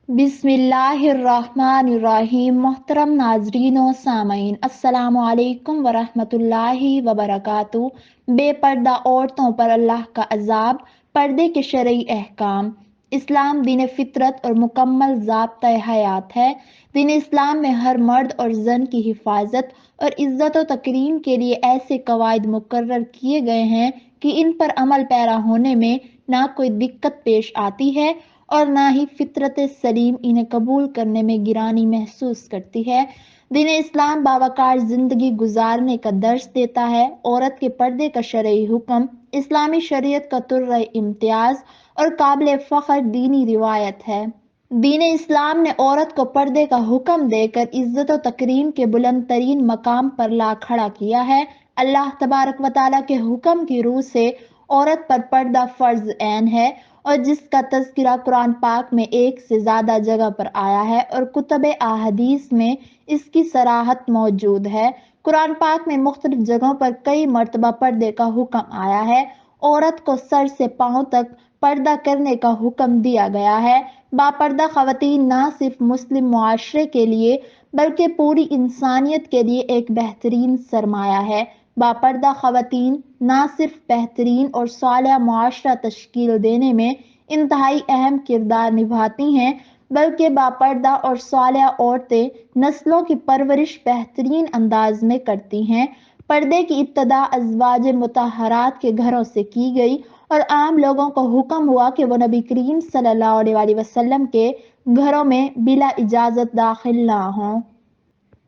बिस्मिल्लाहिर्रहमानिर्रहीम। मोहतरम नाजरीन व सामीन, अस्सलामु अलैकुम वरहमतुल्लाहि वबरकातुहू। बेपर्दा औरतों पर अल्लाह का अजाब, पर्दे के शरई अहकाम। इस्लाम दीन फितरत और मुकम्मल ज़ाब्ता हयात है। दीन इस्लाम में हर मर्द और जन की हिफाजत और इज़्ज़त व तकरीम के लिए ऐसे कवायद मुकर्रर किए गए हैं कि इन पर अमल पैरा होने में ना कोई दिक्कत पेश आती है और ना ही फितरत सलीम इन्हें कबूल करने में गिरानी महसूस करती है। दीन इस्लाम बावकार जिंदगी गुजारने का दर्स देता है। औरत के पर्दे का शरई हुक्म इस्लामी शरीयत का तुर्र इम्तियाज और काबिल फ़ख्र दीनी रिवायत है। दीन इस्लाम ने औरत को पर्दे का हुक्म देकर इज्जत और तकरीम के बुलंद तरीन मकाम पर ला खड़ा किया है। अल्लाह तबारक व तआला के हुक्म की रूह से औरत पर पर्दा फर्ज ऐन है और जिसका तज़किरा कुरान पाक में एक से ज़्यादा जगह पर आया है और कुतुब अहादीस में इसकी सराहत मौजूद है। कुरान पाक में मुख्तलिफ जगहों पर कई मर्तबा पर्दे का हुक्म आया है। औरत को सर से पाँव तक पर्दा करने का हुक्म दिया गया है। बापर्दा खवातीन ना सिर्फ मुस्लिम मुआशरे के लिए बल्कि पूरी इंसानियत के लिए एक बेहतरीन सरमाया है। बापर्दा खवातीन ना सिर्फ बेहतरीन और सालिहा मुआशरा तश्कील देने में इंतहाई अहम किरदार निभाती हैं, बल्कि बापर्दा और सालिहा औरतें नस्लों की परवरिश बेहतरीन अंदाज में करती हैं। पर्दे की इब्तदा अज़वाज मुतहरात के घरों से की गई और आम लोगों को हुक्म हुआ कि वो नबी करीम सल्लल्लाहु अलैहि वसल्लम के घरों में बिला इजाज़त दाखिल ना हों।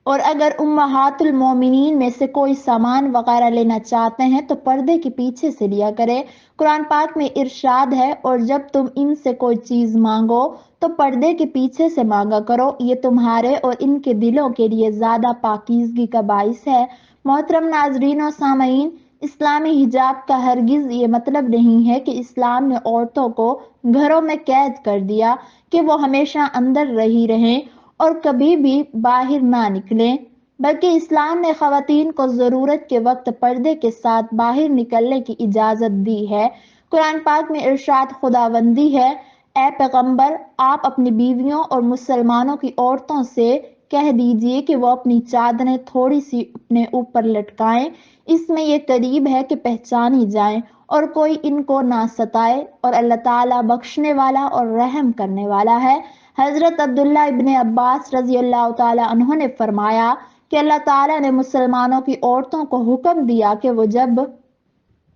और अगर उम्महातुल मोमिनीन में से कोई सामान वगैरह लेना चाहते हैं तो पर्दे के पीछे से लिया करें। कुरान पाक में इरशाद है, और जब तुम इनसे कोई चीज़ मांगो तो पर्दे के पीछे से मांगा करो, ये तुम्हारे और इनके दिलों के लिए ज़्यादा पाकीज़गी का बाइस है। मोहतरम नाजरीन और सामीन, इस्लामी हिजाब का हरगिज़ ये मतलब नहीं है कि इस्लाम ने औरतों को घरों में कैद कर दिया कि वो हमेशा अंदर रही रहें और कभी भी बाहर ना निकलें, बल्कि इस्लाम ने ख़वातीन को ज़रूरत के वक्त पर्दे के साथ बाहर निकलने की इजाज़त दी है। कुरान पाक में इरशाद खुदावंदी है, ए पैगंबर, आप अपनी बीवियों और मुसलमानों की औरतों से कह दीजिए कि वो अपनी चादरें थोड़ी सी अपने ऊपर लटकाएं, इसमें ये करीब है कि पहचानी जाएं और कोई इनको ना सताए, और अल्लाह ताला बख्शने वाला और रहम करने वाला है। हजरत अब्दुल्ला इब्ने अब्बास रजी अल्लाह ताला अन्हो ने फरमाया कि अल्लाह ताला ने मुसलमानों की औरतों को हुक्म दिया कि वो जब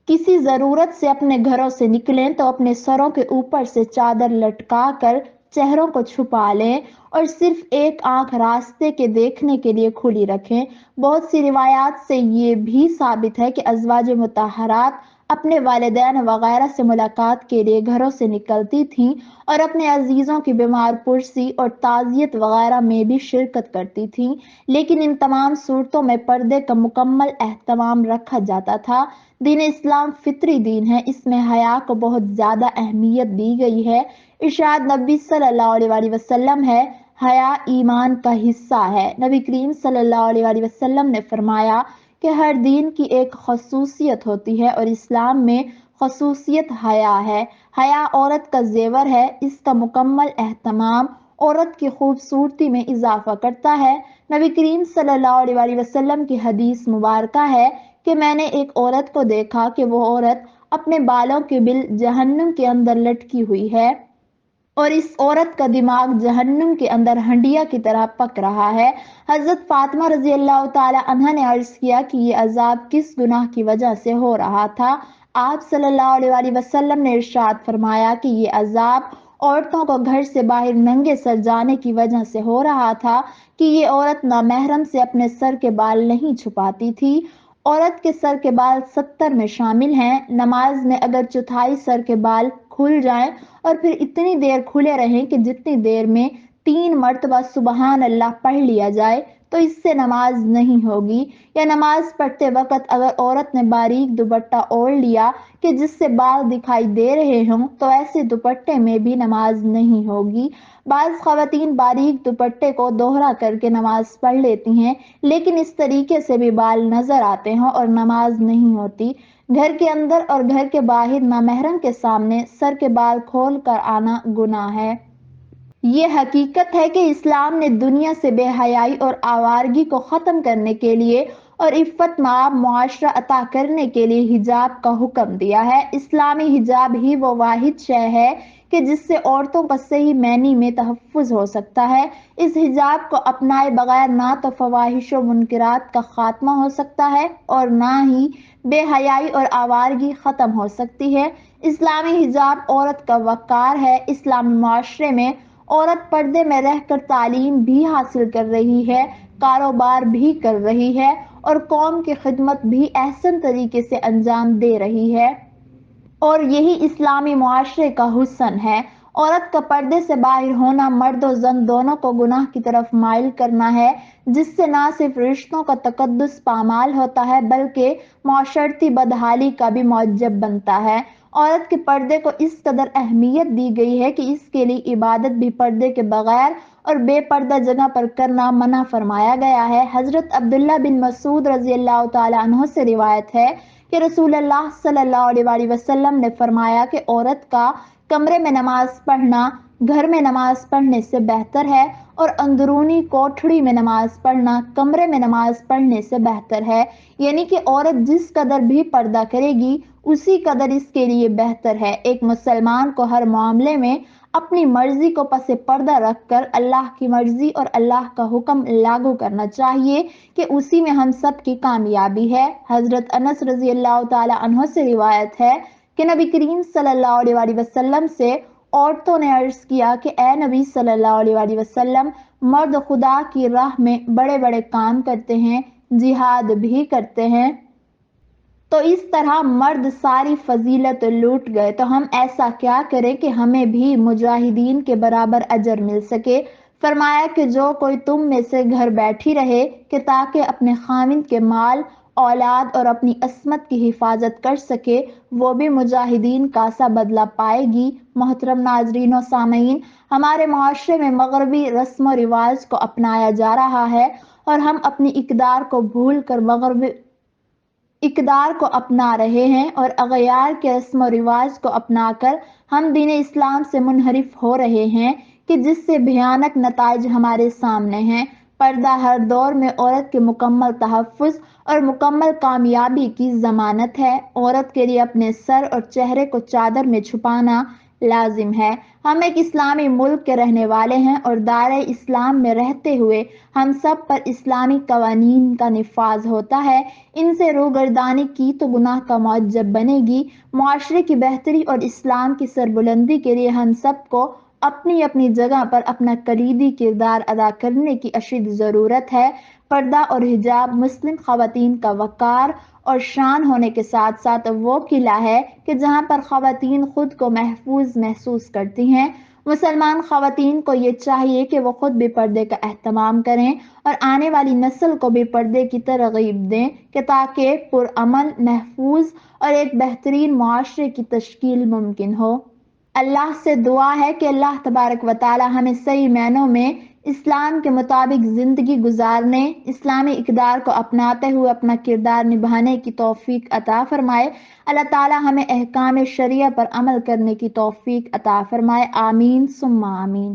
किसी जरूरत से अपने घरों से निकलें तो अपने सरों के ऊपर से चादर लटका कर चेहरों को छुपा लें और सिर्फ एक आंख रास्ते के देखने के लिए खुली रखें। बहुत सी रिवायात से ये भी साबित है कि अज़वाज मुतहरात अपने वालिदैन वगैरह से मुलाकात के लिए घरों से निकलती थीं और अपने अजीज़ों की बीमार पुरसी और ताज़ियत वगैरह में भी शिरकत करती थीं, लेकिन इन तमाम सूरतों में पर्दे का मुकम्मल एहतमाम रखा जाता था। दीन इस्लाम फितरी दीन है, इसमें हया को बहुत ज़्यादा अहमियत दी गई है। इरशाद नबी सल्लल्लाहु अलैहि वसल्लम है, हया ईमान का हिस्सा है। नबी करीम सल्लल्लाहु अलैहि वसल्लम ने फरमाया कि हर दीन की एक खसूसियत होती है और इस्लाम में खसूसियत हया है। हया औरत का जेवर है, इसका मुकम्मल एहतमाम औरत की खूबसूरती में इजाफा करता है। नबी करीम सल्लल्लाहु अलैहि वसल्लम की हदीस मुबारका है कि मैंने एक औरत को देखा कि वो औरत अपने बालों के बिल जहन्नुम के अंदर लटकी हुई है और इस औरत का दिमाग जहन्नुम के अंदर हंडिया की तरह पक रहा है। हजरत फातिमा रजी अल्लाह ताला अन्हा ने अर्ज किया कि ये अजाब किस गुनाह की वजह से हो रहा था। आप सल्लल्लाहु अलैहि वसल्लम ने इरशाद फरमाया कि ये अजाब औरतों को घर से बाहर नंगे सर जाने की वजह से हो रहा था कि ये औरत नामहरम से अपने सर के बाल नहीं छुपाती थी। औरत के सर के बाल 70 में शामिल हैं। नमाज में अगर चौथाई सर के बाल खुल जाएं और फिर इतनी देर खुले रहें कि जितनी देर में 3 मर्तबा सुबहान अल्लाह पढ़ लिया जाए, तो इससे नमाज नहीं होगी। या नमाज पढ़ते वक्त अगर औरत ने बारीक दुपट्टा ओढ़ लिया कि जिससे बाल दिखाई दे रहे हों, तो ऐसे दुपट्टे में भी नमाज नहीं होगी। बाज़ ख़वातीन बारीक दुपट्टे को दोहरा करके नमाज पढ़ लेती हैं, लेकिन इस तरीके से भी बाल नजर आते हैं और नमाज नहीं होती। घर के अंदर और घर के बाहर नामहरम के सामने सर के बाल खोल कर आना गुनाह है। یہ حقیقت ہے کہ اسلام نے دنیا سے بے حیائی اور آوارگی کو ختم کرنے کے لیے اور عفت مآب معاشرہ عطا کرنے کے لیے حجاب کا حکم دیا ہے۔ اسلامی حجاب ہی وہ واحد شے ہے کہ جس سے عورتوں کا صحیح معنی میں تحفظ ہو سکتا ہے۔ اس حجاب کو اپنائے بغیر نہ تو فواحش و منکرات کا خاتمہ ہو سکتا ہے اور نہ ہی بے حیائی اور آوارگی ختم ہو سکتی ہے۔ اسلامی حجاب عورت کا وقار ہے۔ اسلامی معاشرے میں عورت پردے میں رہ کر تعلیم بھی حاصل کر رہی ہے، کاروبار بھی کر رہی ہے اور قوم کی خدمت بھی احسن طریقے سے انجام دے رہی ہے، اور یہی اسلامی معاشرے کا حسن ہے۔ عورت کا پردے سے باہر ہونا مرد و زن دونوں کو گناہ کی طرف مائل کرنا ہے، جس سے نہ صرف رشتوں کا تقدس پامال ہوتا ہے بلکہ معاشرتی بدحالی کا بھی موجب بنتا ہے۔ عورت کے پردے کو اس قدر اہمیت دی گئی ہے کہ اس کے لیے عبادت بھی پردے کے بغیر اور بے پردہ جگہ پر کرنا منع فرمایا گیا ہے۔ حضرت عبداللہ بن مسعود رضی اللہ تعالی عنہ سے روایت ہے کہ رسول اللہ صلی اللہ علیہ وسلم نے فرمایا کہ عورت کا کمرے میں نماز پڑھنا گھر میں نماز پڑھنے سے بہتر ہے اور اندرونی کوٹھڑی میں نماز پڑھنا کمرے میں نماز پڑھنے سے بہتر ہے، یعنی کہ عورت جس قدر بھی پردہ کرے گی اسی قدر اس کے لیے بہتر ہے۔ ایک مسلمان کو ہر معاملے میں اپنی مرضی کو پس پردہ رکھ کر اللہ کی مرضی اور اللہ کا حکم لاگو کرنا چاہیے کہ اسی میں ہم سب کی کامیابی ہے۔ حضرت انس رضی اللہ تعالی عنہ سے روایت ہے کہ نبی کریم صلی اللہ علیہ وسلم سے عورتوں نے عرض کیا کہ اے نبی صلی اللہ علیہ وسلم، مرد خدا کی راہ میں بڑے بڑے کام کرتے ہیں، جہاد بھی کرتے ہیں، تو اس طرح مرد ساری فضیلت لوٹ گئے، تو ہم ایسا کیا کریں کہ ہمیں بھی مجاہدین کے برابر اجر مل سکے؟ فرمایا کہ جو کوئی تم میں سے گھر بیٹھی رہے کہ تاکہ اپنے خاوند کے مال، اولاد اور اپنی عصمت کی حفاظت کر سکے، وہ بھی مجاہدین کا سا بدلہ پائے گی۔ محترم ناظرین و سامعین، ہمارے معاشرے میں مغربی رسم و رواج کو اپنایا جا رہا ہے اور ہم اپنی اقدار کو بھول کر مغربی اقدار کو اپنا رہے ہیں اور اغیار کے رسم و رواج کو اپنا کر ہم دین اسلام سے منحرف ہو رہے ہیں کہ جس سے بھیانک نتائج ہمارے سامنے ہیں۔ پردہ ہر دور میں عورت کے مکمل تحفظ اور مکمل کامیابی کی ضمانت ہے۔ عورت کے لیے اپنے سر اور چہرے کو چادر میں چھپانا لازم ہے۔ ہم ایک اسلامی ملک کے رہنے والے ہیں اور دائرہ اسلام میں رہتے ہوئے ہم سب پر اسلامی قوانین کا نفاذ ہوتا ہے۔ ان سے روگردانی کی تو گناہ کا موجب بنے گی۔ معاشرے کی بہتری اور اسلام کی سربلندی کے لیے ہم سب کو اپنی اپنی جگہ پر اپنا کلیدی کردار ادا کرنے کی اشد ضرورت ہے۔ پردہ اور حجاب مسلم خواتین کا وقار اور شان ہونے کے ساتھ ساتھ وہ قلعہ ہے کہ جہاں پر خواتین خود کو محفوظ محسوس کرتی ہیں۔ مسلمان خواتین کو یہ چاہیے کہ وہ خود بھی پردے کا اہتمام کریں اور آنے والی نسل کو بھی پردے کی ترغیب دیں کہ تاکہ پرامن، محفوظ اور ایک بہترین معاشرے کی تشکیل ممکن ہو۔ اللہ سے دعا ہے کہ اللہ تبارک و تعالی ہمیں صحیح معنوں میں اسلام کے مطابق زندگی گزارنے، اسلامی اقدار کو اپناتے ہوئے اپنا کردار نبھانے کی توفیق عطا فرمائے۔ اللہ تعالی ہمیں احکام شریعہ پر عمل کرنے کی توفیق عطا فرمائے۔ آمین ثم آمین۔